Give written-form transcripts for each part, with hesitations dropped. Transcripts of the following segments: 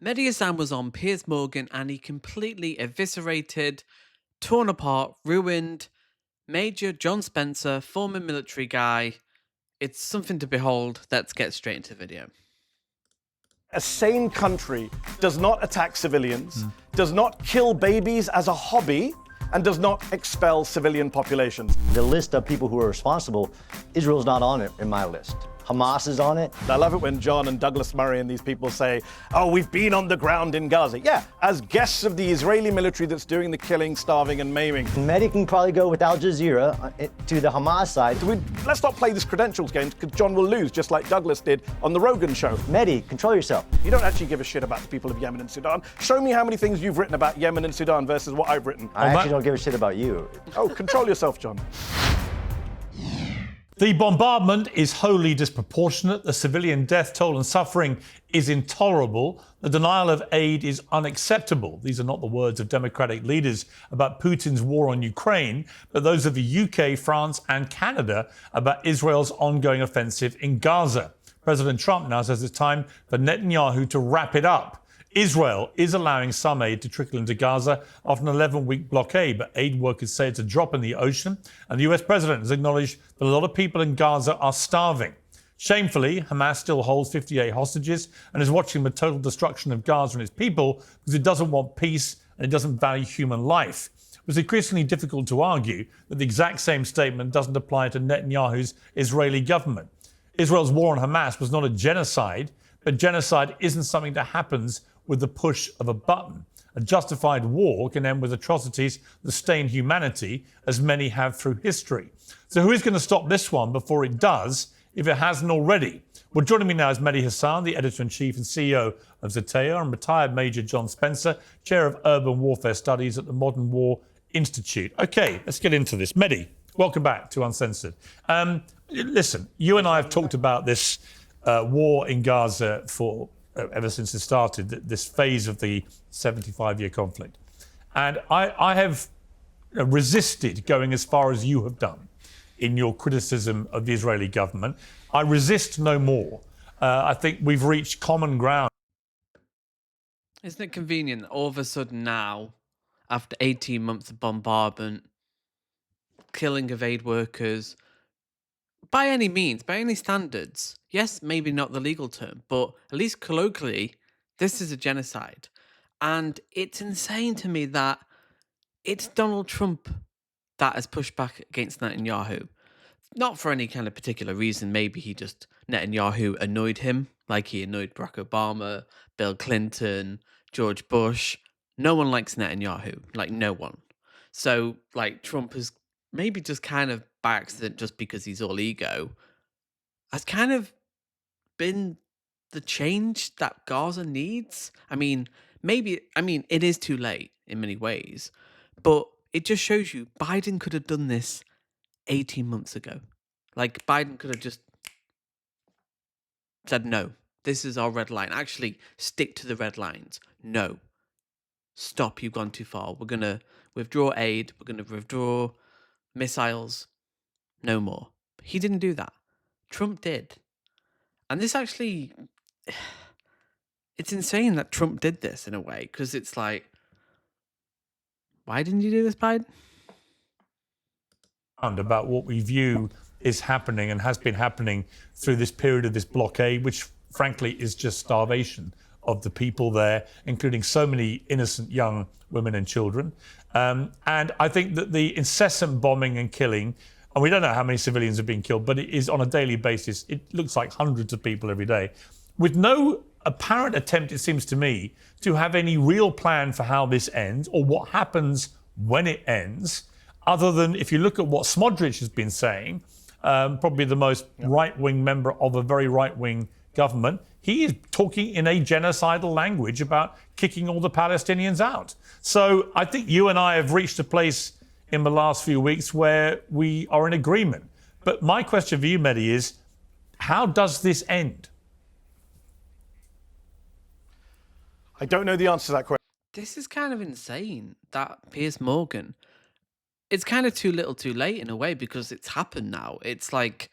Mehdi Hasan was on Piers Morgan and he completely eviscerated, torn apart, ruined Major John Spencer, former military guy. It's something to behold. Let's get straight into the video. A sane country does not attack civilians, does not kill babies as a hobby, and does not expel civilian populations. The list of people who are responsible, Israel's not on it in my list. Hamas is on it. I love it when John and Douglas Murray and these people say, oh, we've been on the ground in Gaza. Yeah, as guests of the Israeli military that's doing the killing, starving, and maiming. Mehdi can probably go with Al Jazeera to the Hamas side. Let's not play this credentials game, because John will lose, just like Douglas did on the Rogan show. Mehdi, control yourself. You don't actually give a shit about the people of Yemen and Sudan. Show me how many things you've written about Yemen and Sudan versus what I've written. I actually don't give a shit about you. Oh, control yourself, John. The bombardment is wholly disproportionate. The civilian death toll and suffering is intolerable. The denial of aid is unacceptable. These are not the words of democratic leaders about Putin's war on Ukraine, but those of the UK, France, and Canada about Israel's ongoing offensive in Gaza. President Trump now says it's time for Netanyahu to wrap it up. Israel is allowing some aid to trickle into Gaza after an 11-week blockade, but aid workers say it's a drop in the ocean, and the US president has acknowledged that a lot of people in Gaza are starving. Shamefully, Hamas still holds 58 hostages and is watching the total destruction of Gaza and its people because it doesn't want peace and it doesn't value human life. It's increasingly difficult to argue that the exact same statement doesn't apply to Netanyahu's Israeli government. Israel's war on Hamas was not a genocide, but genocide isn't something that happens with the push of a button. A justified war can end with atrocities that stain humanity, as many have through history. So who is going to stop this one before it does, if it hasn't already? Well, joining me now is Mehdi Hasan, the editor-in-chief and CEO of Zatea, and retired Major John Spencer, chair of urban warfare studies at the Modern War Institute. Okay, let's get into this. Medhi, welcome back to Uncensored. Listen, you and I have talked about this war in Gaza for ever since it started, this phase of the 75-year conflict. And I have resisted going as far as you have done in your criticism of the Israeli government. I resist no more. I think we've reached common ground. Isn't it convenient that all of a sudden now, after 18 months of bombardment, killing of aid workers, by any means, by any standards, yes, maybe not the legal term, but at least colloquially, this is a genocide. And it's insane to me that it's Donald Trump that has pushed back against Netanyahu. Not for any kind of particular reason. Maybe Netanyahu annoyed him, like he annoyed Barack Obama, Bill Clinton, George Bush. No one likes Netanyahu, like no one. So, like, Trump has maybe just kind of by accident, just because he's all ego, has kind of been the change that Gaza needs. I mean, it is too late in many ways, but it just shows you Biden could have done this 18 months ago. Like, Biden could have just said, no, this is our red line. Actually, stick to the red lines. No, stop, you've gone too far. We're going to withdraw aid. We're going to withdraw missiles. No more. He didn't do that. Trump did. And this actually, it's insane that Trump did this in a way, because it's like, why didn't you do this, Biden? About what we view is happening and has been happening through this period of this blockade, which frankly is just starvation of the people there, including so many innocent young women and children. And I think that the incessant bombing and killing, and we don't know how many civilians have been killed, but it is on a daily basis. It looks like hundreds of people every day, with no apparent attempt, it seems to me, to have any real plan for how this ends or what happens when it ends, other than if you look at what Smodrich has been saying, probably the most right-wing member of a very right-wing government, he is talking in a genocidal language about kicking all the Palestinians out. So I think you and I have reached a place in the last few weeks where we are in agreement. But my question for you, Medhi, is how does this end? I don't know the answer to that question. This is kind of insane that Piers Morgan, it's kind of too little too late in a way, because it's happened now. It's like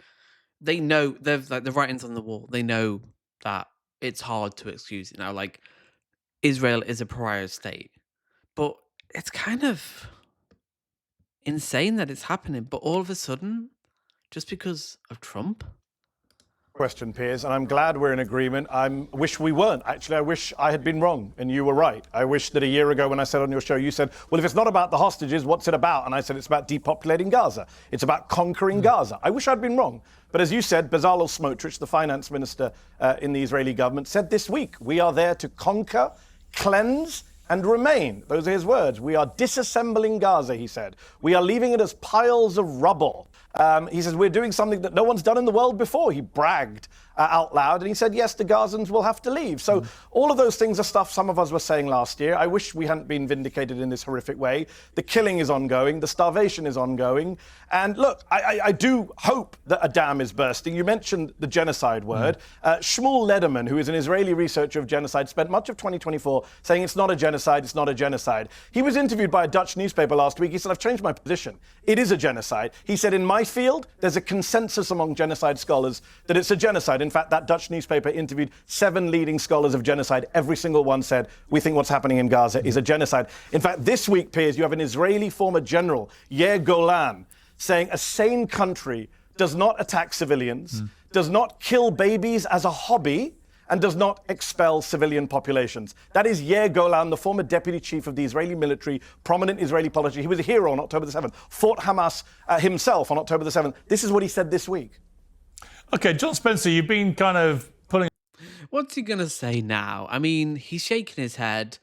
they know, they've like the writings on the wall. They know that it's hard to excuse it now. Like, Israel is a pariah state. But it's kind of insane that it's happening. But all of a sudden, just because of Trump? Question, Piers, and I'm glad we're in agreement. I wish we weren't. Actually, I wish I had been wrong and you were right. I wish that a year ago when I said on your show, you said, well, if it's not about the hostages, what's it about? And I said, it's about depopulating Gaza. It's about conquering Gaza. I wish I'd been wrong. But as you said, Bezalel Smotrich, the finance minister in the Israeli government, said this week, we are there to conquer, cleanse, and remain. Those are his words. We are disassembling Gaza, he said. We are leaving it as piles of rubble. He says, we're doing something that no one's done in the world before. He bragged out loud, and he said, yes, the Gazans will have to leave. So all of those things are stuff some of us were saying last year. I wish we hadn't been vindicated in this horrific way. The killing is ongoing. The starvation is ongoing. And look, I do hope that a dam is bursting. You mentioned the genocide word. Shmuel Lederman, who is an Israeli researcher of genocide, spent much of 2024 saying it's not a genocide, it's not a genocide. He was interviewed by a Dutch newspaper last week. He said, I've changed my position. It is a genocide. He said, in my field, there's a consensus among genocide scholars that it's a genocide. In fact, that Dutch newspaper interviewed 7 leading scholars of genocide. Every single one said, we think what's happening in Gaza is a genocide. In fact, this week, Piers, you have an Israeli former general, Yair Golan, saying a sane country does not attack civilians, does not kill babies as a hobby, and does not expel civilian populations. That is Yair Golan, the former deputy chief of the Israeli military, prominent Israeli politician. He was a hero on October the 7th, fought Hamas himself on October the 7th. This is what he said this week. Okay, John Spencer, you've been kind of pulling. What's he going to say now? I mean, he's shaking his head.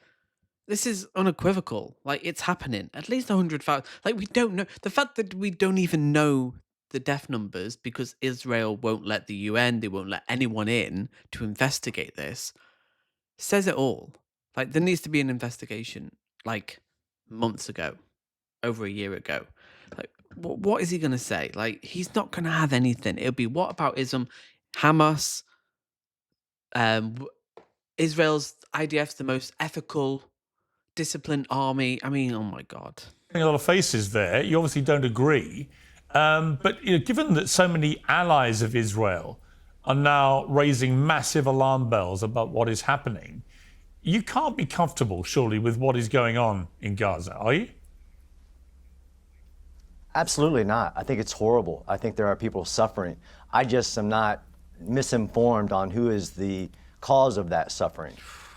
This is unequivocal. Like, it's happening. At least 100,000. Like, we don't know. The fact that we don't even know the death numbers because Israel won't let the UN, they won't let anyone in to investigate this, says it all. Like, there needs to be an investigation, like, months ago, over a year ago. Like, what is he going to say? Like, he's not going to have anything. It'll be whataboutism, Hamas, Israel's IDF's the most ethical, disciplined army. I mean, oh my God. A lot of faces there. You obviously don't agree. But given that so many allies of Israel are now raising massive alarm bells about what is happening, you can't be comfortable, surely, with what is going on in Gaza, are you? Absolutely not. I think it's horrible. I think there are people suffering. I just am not misinformed on who is the cause of that suffering,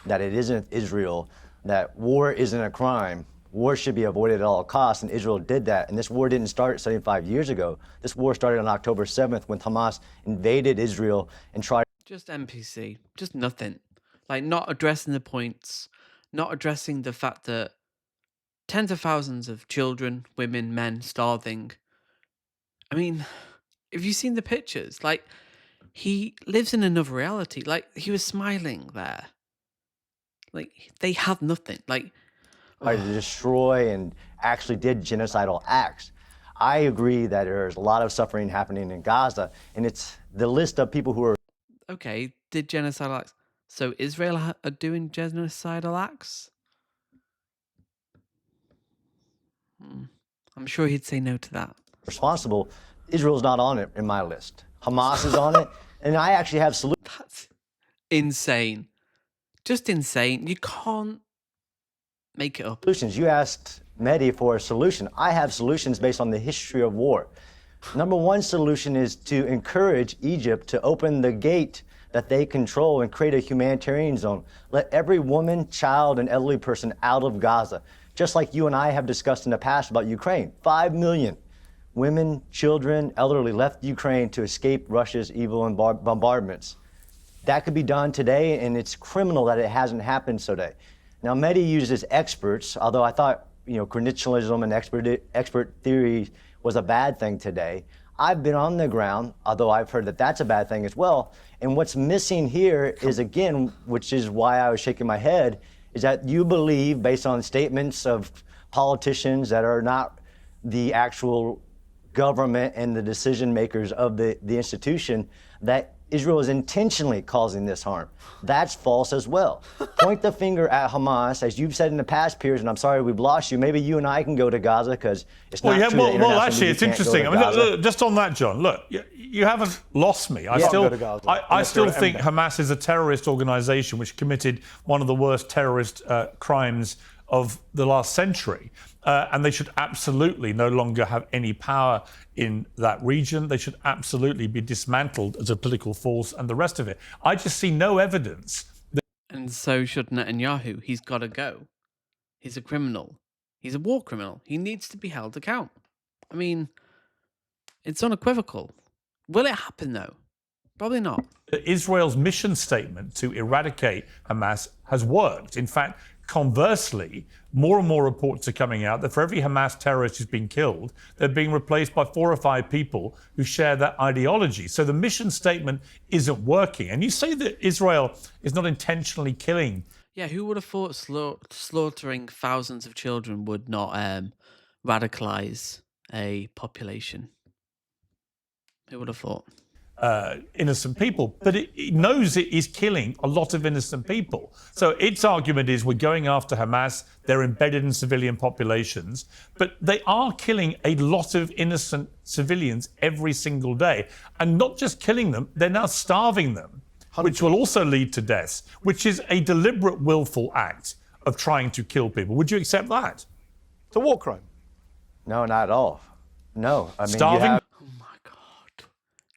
that it isn't Israel, that war isn't a crime. War should be avoided at all costs, and Israel did that. And this war didn't start 75 years ago. This war started on October 7th when Hamas invaded Israel and tried. Just NPC, just nothing. Like, not addressing the points, not addressing the fact that tens of thousands of children, women, men starving. I mean, have you seen the pictures? Like, he lives in another reality. Like, he was smiling there. Like, they have nothing. Like, To destroy and actually did genocidal acts. I agree that there's a lot of suffering happening in Gaza, and it's the list of people who are. okay, did genocidal acts. So Israel are doing genocidal acts? I'm sure he'd say no to that. Responsible. Israel's not on it in my list. Hamas is on it, and I actually have solutions. That's insane. Just insane. You can't make it up. You asked Medhi for a solution. I have solutions based on the history of war. Number one solution is to encourage Egypt to open the gate that they control and create a humanitarian zone. Let every woman, child, and elderly person out of Gaza. Just like you and I have discussed in the past about Ukraine. 5 million women, children, elderly left Ukraine to escape Russia's evil and bombardments. That could be done today, and it's criminal that it hasn't happened today. Now, Medhi uses experts, although I thought, credentialism and expert theory was a bad thing today. I've been on the ground, although I've heard that that's a bad thing as well. And what's missing here is, again, which is why I was shaking my head, is that you believe, based on statements of politicians that are not the actual government and the decision makers of the institution, that Israel is intentionally causing this harm. That's false as well. Point the finger at Hamas, as you've said in the past, Piers, and I'm sorry we've lost you. Maybe you and I can go to Gaza because it's not true that international actually, media it's can't go interesting. to I mean, Gaza. look, just on that, John. Look, you haven't lost me. I go to Gaza. I still think Hamas is a terrorist organization which committed one of the worst terrorist crimes of the last century. And they should absolutely no longer have any power in that region. They should absolutely be dismantled as a political force and the rest of it. I just see no evidence. And so should Netanyahu. He's got to go. He's a criminal. He's a war criminal. He needs to be held account. I mean, it's unequivocal. Will it happen, though? Probably not. Israel's mission statement to eradicate Hamas has worked. In fact, conversely, more and more reports are coming out that for every Hamas terrorist who's been killed, they're being replaced by 4 or 5 people who share that ideology. So the mission statement isn't working. And you say that Israel is not intentionally killing. Yeah, who would have thought slaughtering thousands of children would not radicalize a population? Who would have thought? Innocent people, but it knows it is killing a lot of innocent people. So its argument is we're going after Hamas, they're embedded in civilian populations, but they are killing a lot of innocent civilians every single day. And not just killing them, they're now starving them, which will also lead to deaths, which is a deliberate, willful act of trying to kill people. Would you accept that? It's a war crime. No, not at all. No. I mean, Starving? Oh my God.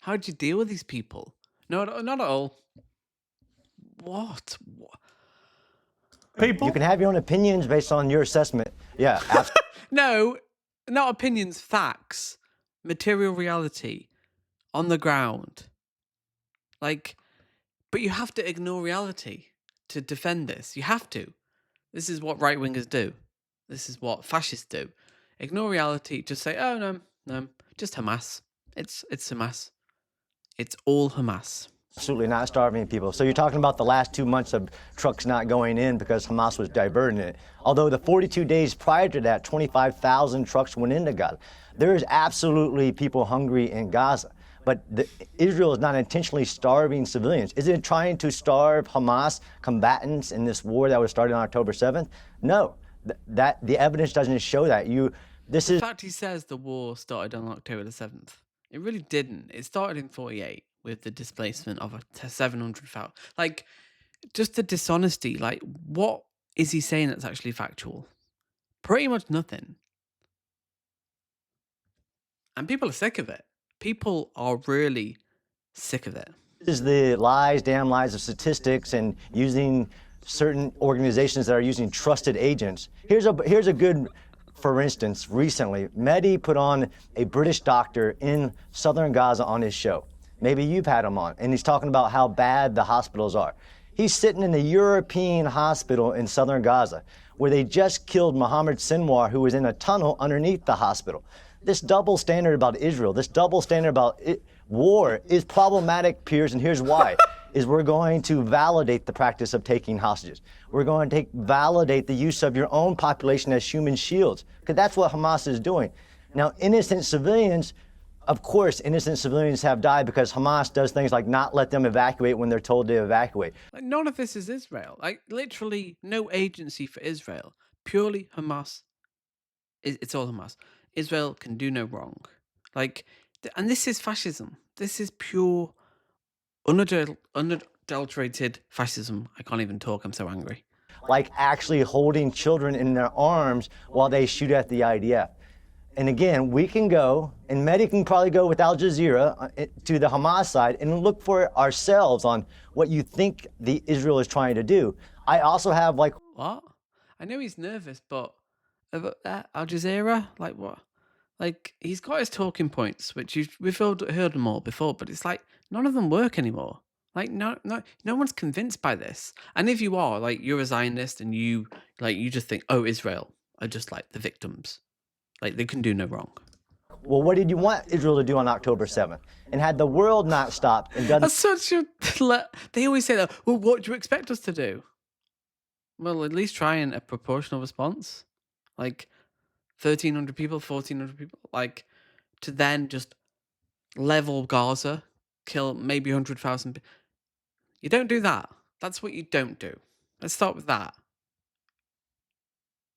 How do you deal with these people? No, not at all. What? People? You can have your own opinions based on your assessment. Yeah, absolutely. No, not opinions, facts, material reality, on the ground. Like, but you have to ignore reality to defend this. You have to. This is what right-wingers do. This is what fascists do. Ignore reality, just say, oh, no, just Hamas. It's Hamas. It's all Hamas. Absolutely not starving people. So you're talking about the last 2 months of trucks not going in because Hamas was diverting it. Although the 42 days prior to that, 25,000 trucks went into Gaza. There is absolutely people hungry in Gaza. But Israel is not intentionally starving civilians. Is it trying to starve Hamas combatants in this war that was started on October 7th? No, the evidence doesn't show that. In fact, he says the war started on October the 7th. It really didn't. It started in 48 with the displacement of 700,000. Like, just the dishonesty. Like, what is he saying that's actually factual? Pretty much nothing. And people are sick of it. People are really sick of it. This is the lies, damn lies of statistics and using certain organizations that are using trusted agents. Here's a good, for instance, recently, Medhi put on a British doctor in southern Gaza on his show. Maybe you've had him on, and he's talking about how bad the hospitals are. He's sitting in the European hospital in southern Gaza, where they just killed Mohammed Sinwar, who was in a tunnel underneath the hospital. This double standard about Israel, this double standard about war is problematic, Piers, and here's why. Is we're going to validate the practice of taking hostages. We're going to validate the use of your own population as human shields, because that's what Hamas is doing. Now, innocent civilians, of course, innocent civilians have died because Hamas does things like not let them evacuate when they're told to evacuate. Like, none of this is Israel. Like, literally no agency for Israel. Purely Hamas. It's all Hamas. Israel can do no wrong. Like, and this is fascism. This is pure, unadulterated fascism. I can't even talk. I'm so angry. Like actually holding children in their arms while they shoot at the IDF. And again, we can go, and Medhi can probably go with Al Jazeera to the Hamas side and look for ourselves on what you think the Israel is trying to do. I also have like... What? I know he's nervous, but Al Jazeera, like what? Like, he's got his talking points, which we've heard them all before, but it's like none of them work anymore. Like, no one's convinced by this. And if you are, like, you're a Zionist and you just think, oh, Israel are just like the victims. Like, they can do no wrong. Well, what did you want Israel to do on October 7th? And had the world not stopped and done... That's such a... They always say that, well, what do you expect us to do? Well, at least try a proportional response. Like, 1,300 people, 1,400 people. Like, to then just level Gaza kill maybe 100,000. You don't do that. That's what you don't do. Let's start with that.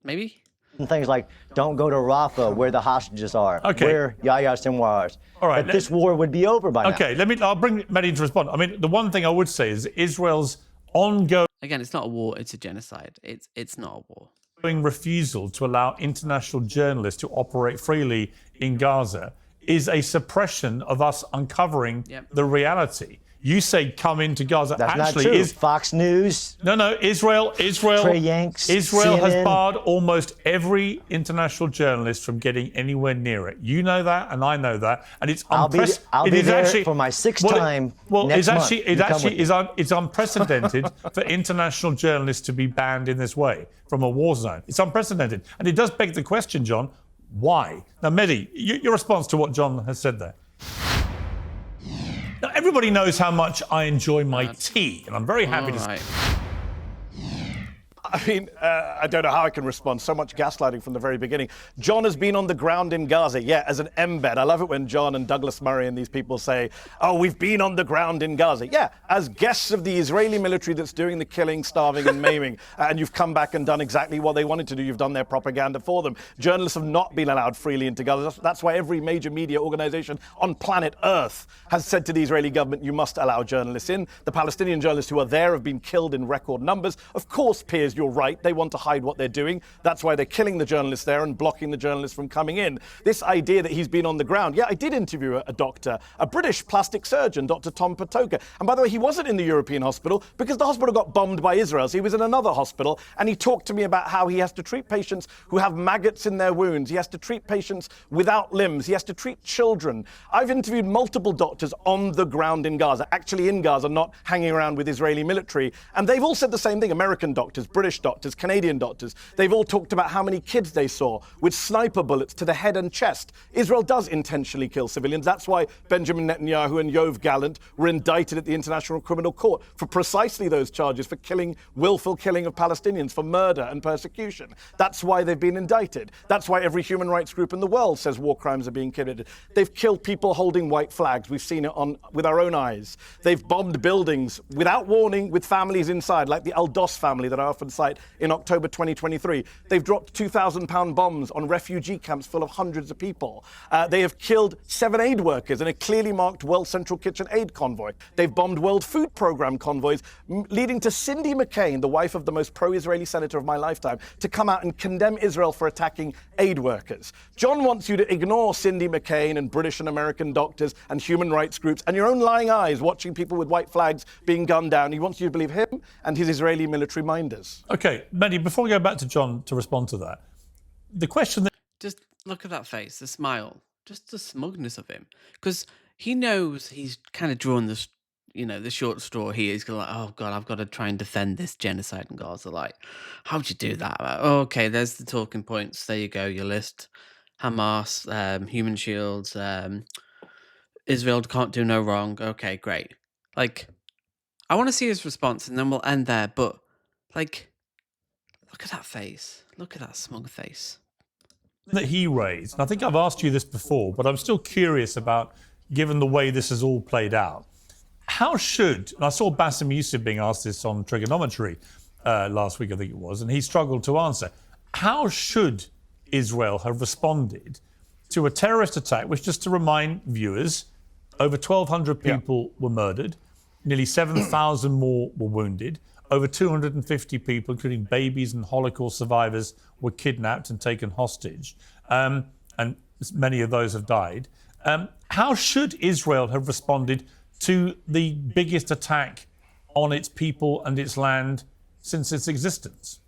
Maybe? Things like don't go to Rafah where the hostages are, Okay. where Yahya Sinwar is. All right, But this war would be over by now. Okay, I'll bring Medhi to respond. I mean, the one thing I would say is Israel's ongoing Again, it's not a war, it's a genocide. It's not a war. refusal to allow international journalists to operate freely in Gaza is a suppression of us uncovering the reality. You say come into Gaza. That's Actually, not true. Fox News. No, Israel Trey Yanks, Israel has CNN. barred almost every international journalist from getting anywhere near it. You know that, and I know that, and it's I'll be there for my sixth time next month. It's unprecedented for international journalists to be banned in this way from a war zone. It's unprecedented, and it does beg the question, John, why? Now, Medhi, your response to what John has said there. Now, everybody knows how much I enjoy my tea, and I'm very happy to. Right. I mean, I don't know how I can respond. So much gaslighting from the very beginning. John has been on the ground in Gaza, yeah, as an embed. I love it when John and Douglas Murray and these people say, oh, we've been on the ground in Gaza. Yeah, as guests of the Israeli military that's doing the killing, starving and maiming. And you've come back and done exactly what they wanted to do. You've done their propaganda for them. Journalists have not been allowed freely into Gaza. That's why every major media organization on planet Earth has said to the Israeli government, you must allow journalists in. The Palestinian journalists who are there have been killed in record numbers. Of course, Piers, you're right. They want to hide what they're doing. That's why they're killing the journalists there and blocking the journalists from coming in. This idea that he's been on the ground. Yeah, I did interview a doctor, a British plastic surgeon, Dr. Tom Patoka. And by the way, he wasn't in the European hospital because the hospital got bombed by Israel. So he was in another hospital, and he talked to me about how he has to treat patients who have maggots in their wounds. He has to treat patients without limbs. He has to treat children. I've interviewed multiple doctors on the ground in Gaza, actually in Gaza, not hanging around with Israeli military. And they've all said the same thing. American doctors, British doctors, Canadian doctors. They've all talked about how many kids they saw with sniper bullets to the head and chest. Israel does intentionally kill civilians. That's why Benjamin Netanyahu and Yoav Gallant were indicted at the International Criminal Court for precisely those charges, for killing, willful killing of Palestinians, for murder and persecution. That's why they've been indicted. That's why every human rights group in the world says war crimes are being committed. They've killed people holding white flags. We've seen it with our own eyes. They've bombed buildings without warning with families inside, like the Al-Dos family that I often cite in October 2023. They've dropped 2,000-pound bombs on refugee camps full of hundreds of people. They have killed 7 aid workers in a clearly marked World Central Kitchen aid convoy. They've bombed World Food Programme convoys, leading to Cindy McCain, the wife of the most pro-Israeli senator of my lifetime, to come out and condemn Israel for attacking aid workers. John wants you to ignore Cindy McCain and British and American doctors and human rights groups and your own lying eyes watching people with white flags being gunned down. He wants you to believe him and his Israeli military minders. Okay, Medhi, before we go back to John to respond to that, the question that Just look at that face, the smile, just the smugness of him. Because he knows he's kind of drawn this, the short straw here. He's going like, oh God, I've got to try and defend this genocide in Gaza. Like, how'd you do that? Oh, okay, there's the talking points. There you go, your list. Hamas, human shields, Israel can't do no wrong. Okay, great. Like, I want to see his response and then we'll end there. But, like, look at that face. Look at that smug face. that he raised, and I think I've asked you this before, but I'm still curious about, given the way this has all played out, how should, and I saw Bassem Youssef being asked this on trigonometry last week, I think it was, and he struggled to answer. How should Israel have responded to a terrorist attack, which, just to remind viewers, over 1,200 people were murdered, nearly 7,000 more were wounded, over 250 people, including babies and Holocaust survivors, were kidnapped and taken hostage, and many of those have died. How should Israel have responded to the biggest attack on its people and its land since its existence?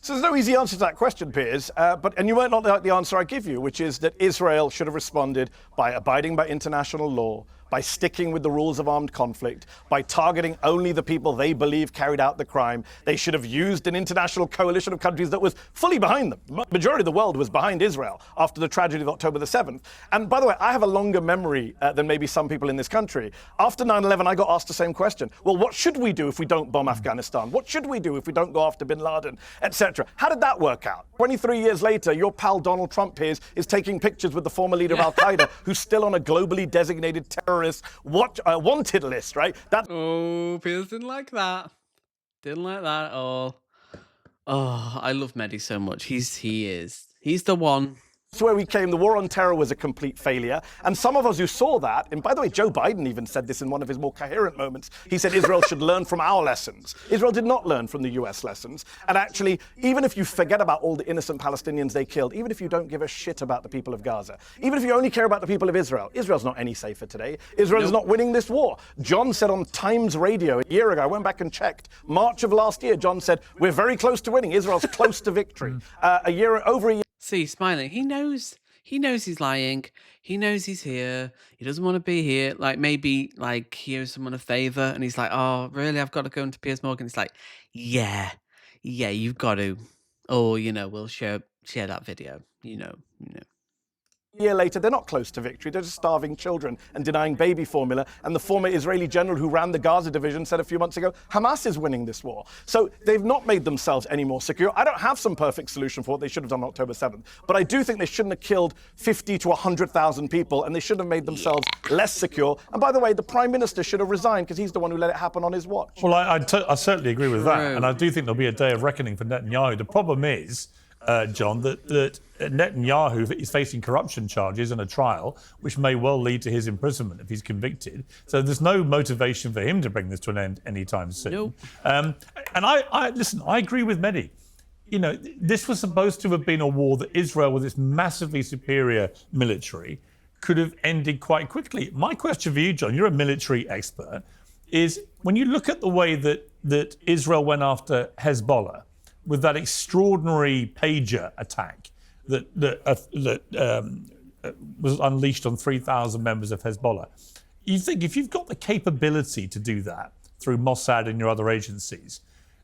So there's no easy answer to that question, Piers, and you might not like the answer I give you, which is that Israel should have responded by abiding by international law, by sticking with the rules of armed conflict, by targeting only the people they believe carried out the crime. They should have used an international coalition of countries that was fully behind them. The majority of the world was behind Israel after the tragedy of October the 7th. And by the way, I have a longer memory than maybe some people in this country. After 9/11, I got asked the same question. Well, what should we do if we don't bomb Afghanistan? What should we do if we don't go after bin Laden, etc.? How did that work out? 23 years later, your pal Donald Trump, Piers, is taking pictures with the former leader of Al-Qaeda, who's still on a globally designated terrorist wanted list, right? Oh, Piers didn't like that. Didn't like that at all. Oh, I love Medhi so much. He's the one. That's where we came. The war on terror was a complete failure. And some of us who saw that, and by the way, Joe Biden even said this in one of his more coherent moments. He said Israel should learn from our lessons. Israel did not learn from the US lessons. And actually, even if you forget about all the innocent Palestinians they killed, even if you don't give a shit about the people of Gaza, even if you only care about the people of Israel, Israel's not any safer today. Israel is not winning this war. John said on Times Radio a year ago, I went back and checked, March of last year, John said, we're very close to winning. Israel's close to victory. Over a year. See, smiling. He knows he's lying. He knows he's here. He doesn't want to be here. Like, maybe, like, he owes someone a favor, and he's like, oh, really? I've got to go into Piers Morgan. It's like, yeah, you've got to. Or, we'll share that video. A year later, they're not close to victory. They're just starving children and denying baby formula. And the former Israeli general who ran the Gaza division said a few months ago, Hamas is winning this war. So they've not made themselves any more secure. I don't have some perfect solution for what they should have done on October 7th. But I do think they shouldn't have killed 50 to 100,000 people, and they should have made themselves less secure. And by the way, the Prime Minister should have resigned because he's the one who let it happen on his watch. Well, I certainly agree with that. And I do think there'll be a day of reckoning for Netanyahu. The problem is, John, that Netanyahu is facing corruption charges and a trial, which may well lead to his imprisonment if he's convicted. So there's no motivation for him to bring this to an end anytime soon. Nope. And I listen, I agree with Medhi. This was supposed to have been a war that Israel, with its massively superior military, could have ended quite quickly. My question for you, John, you're a military expert, is when you look at the way that Israel went after Hezbollah, with that extraordinary pager attack that was unleashed on 3,000 members of Hezbollah. You think if you've got the capability to do that through Mossad and your other agencies,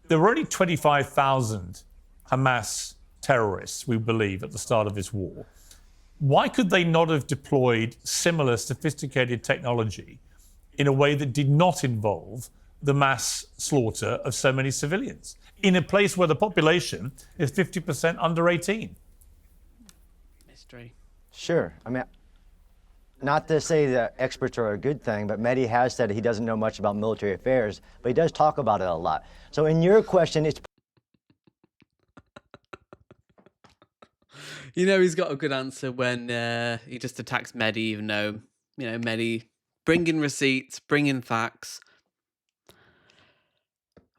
there were only 25,000 Hamas terrorists, we believe, at the start of this war. Why could they not have deployed similar sophisticated technology in a way that did not involve the mass slaughter of so many civilians in a place where the population is 50% under 18? Mystery. Sure. I mean, not to say that experts are a good thing, but Medhi has said he doesn't know much about military affairs, but he does talk about it a lot. So in your question, it's... He's got a good answer when he just attacks Medhi, even though, Medhi bringing receipts, bringing facts.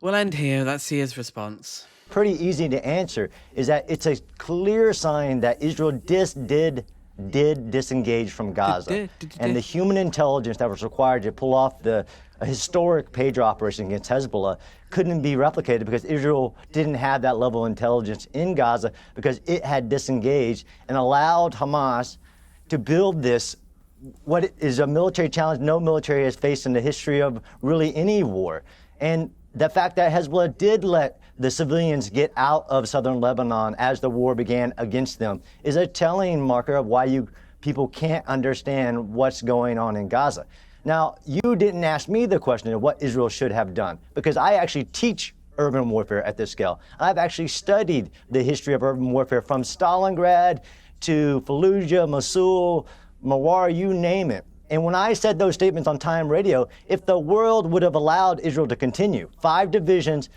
We'll end here. Let's see his response. pretty easy to answer, is that it's a clear sign that Israel did disengage from Gaza. And the human intelligence that was required to pull off a historic pager operation against Hezbollah couldn't be replicated because Israel didn't have that level of intelligence in Gaza because it had disengaged and allowed Hamas to build this, what is a military challenge no military has faced in the history of really any war. And the fact that Hezbollah did let the civilians get out of southern Lebanon as the war began against them is a telling marker of why people can't understand what's going on in Gaza. Now, you didn't ask me the question of what Israel should have done, because I actually teach urban warfare at this scale. I've actually studied the history of urban warfare from Stalingrad to Fallujah, Mosul, Mawar, you name it. And when I said those statements on Time Radio, if the world would have allowed Israel to continue, 5 divisions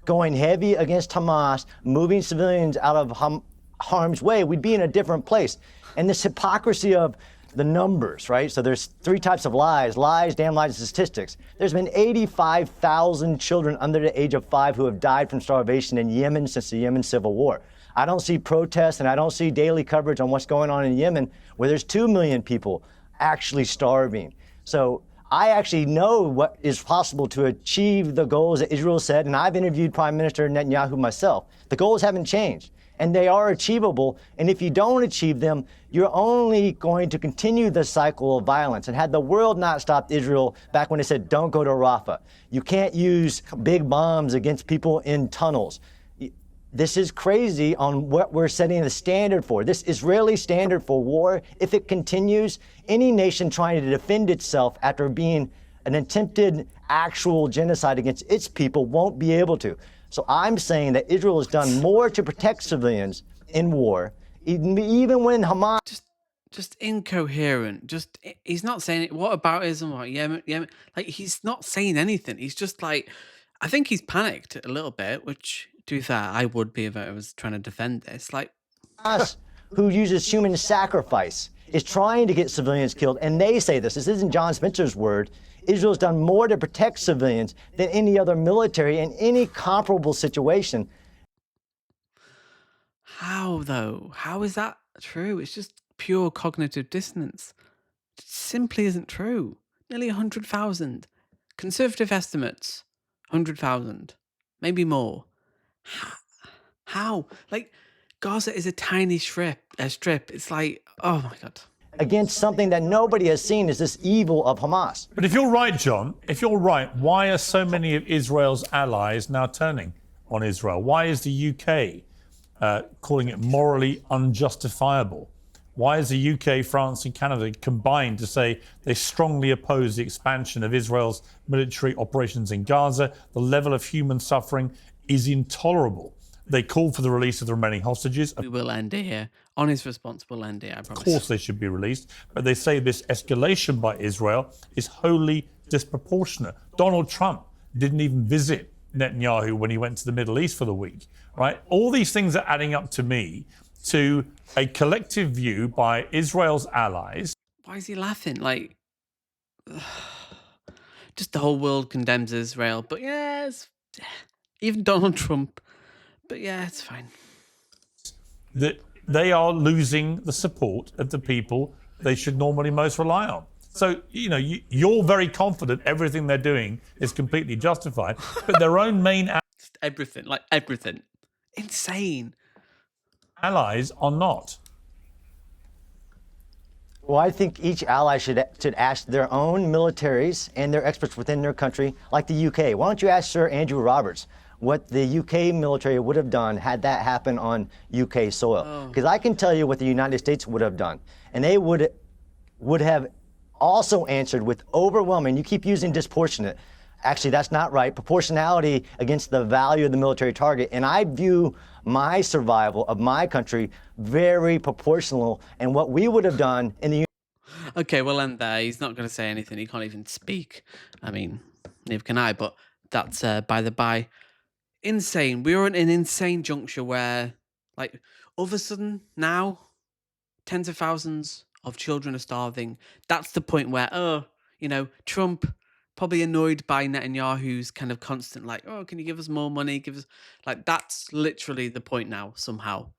going heavy against Hamas, moving civilians out of harm's way, we'd be in a different place. And this hypocrisy of the numbers, right? So there's 3 types of lies, damn lies, and statistics. There's been 85,000 children under the age of 5 who have died from starvation in Yemen since the Yemen civil war. I don't see protests and I don't see daily coverage on what's going on in Yemen where there's 2 million people actually starving. So I actually know what is possible to achieve the goals that Israel set, and I've interviewed Prime Minister Netanyahu myself. The goals haven't changed. and they are achievable. And if you don't achieve them, you're only going to continue the cycle of violence. And had the world not stopped Israel back when they said, don't go to Rafah, you can't use big bombs against people in tunnels. This is crazy on what we're setting the standard for. This Israeli standard for war, if it continues, any nation trying to defend itself after being an attempted actual genocide against its people won't be able to. So I'm saying that Israel has done more to protect civilians in war, even when Hamas... Just incoherent. He's not saying it. What about Islam? What Yemen? Like, he's not saying anything. He's just like, I think he's panicked a little bit, which, to be fair, I would be if I was trying to defend this. Like, Hamas, who uses human sacrifice, is trying to get civilians killed. And they say this isn't John Spencer's word. Israel's done more to protect civilians than any other military in any comparable situation. How, though? How is that true? It's just pure cognitive dissonance. It simply isn't true. Nearly 100,000. Conservative estimates, 100,000. Maybe more. How? Like, Gaza is a tiny strip. It's like, oh my God. Against something that nobody has seen is this evil of Hamas. But if you're right, John, if you're right, why are so many of Israel's allies now turning on Israel? Why is the UK calling it morally unjustifiable? Why is the UK, France and Canada combined to say they strongly oppose the expansion of Israel's military operations in Gaza? The level of human suffering is intolerable. They call for the release of the remaining hostages. We will end it here. Honest response will end it, I promise. Of course they should be released, but they say this escalation by Israel is wholly disproportionate. Donald Trump didn't even visit Netanyahu when he went to the Middle East for the week, right? All these things are adding up to me to a collective view by Israel's allies. Why is he laughing? Like, just the whole world condemns Israel, but yeah, even Donald Trump. But yeah, it's fine. That they are losing the support of the people they should normally most rely on. So, you know, you're very confident everything they're doing is completely justified, but their own main everything. Insane. allies are not. Well, I think each ally should ask their own militaries and their experts within their country, like the UK. Why don't you ask Sir Andrew Roberts what the UK military would have done had that happened on UK soil? Because I can tell you what the United States would have done. And they would have also answered with overwhelming, you keep using disproportionate. Actually, that's not right. Proportionality against the value of the military target. And I view my survival of my country very proportional. And what we would have done in the... Okay, we'll end there. He's not going to say anything. He can't even speak. I mean, neither can I, but that's by the by. Insane. We were at an insane juncture where, like, all of a sudden now, tens of thousands of children are starving. That's the point where, Trump probably annoyed by Netanyahu's kind of constant, like, oh, can you give us more money? Give us, like, that's literally the point now, somehow.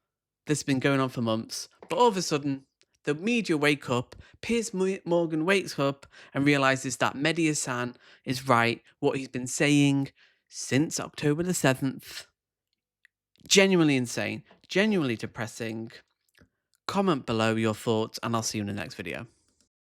This has been going on for months. But all of a sudden, the media wake up, Piers Morgan wakes up and realizes that Mehdi Hasan is right, what he's been saying since October the 7th. Genuinely insane, genuinely depressing. Comment below your thoughts, and I'll see you in the next video.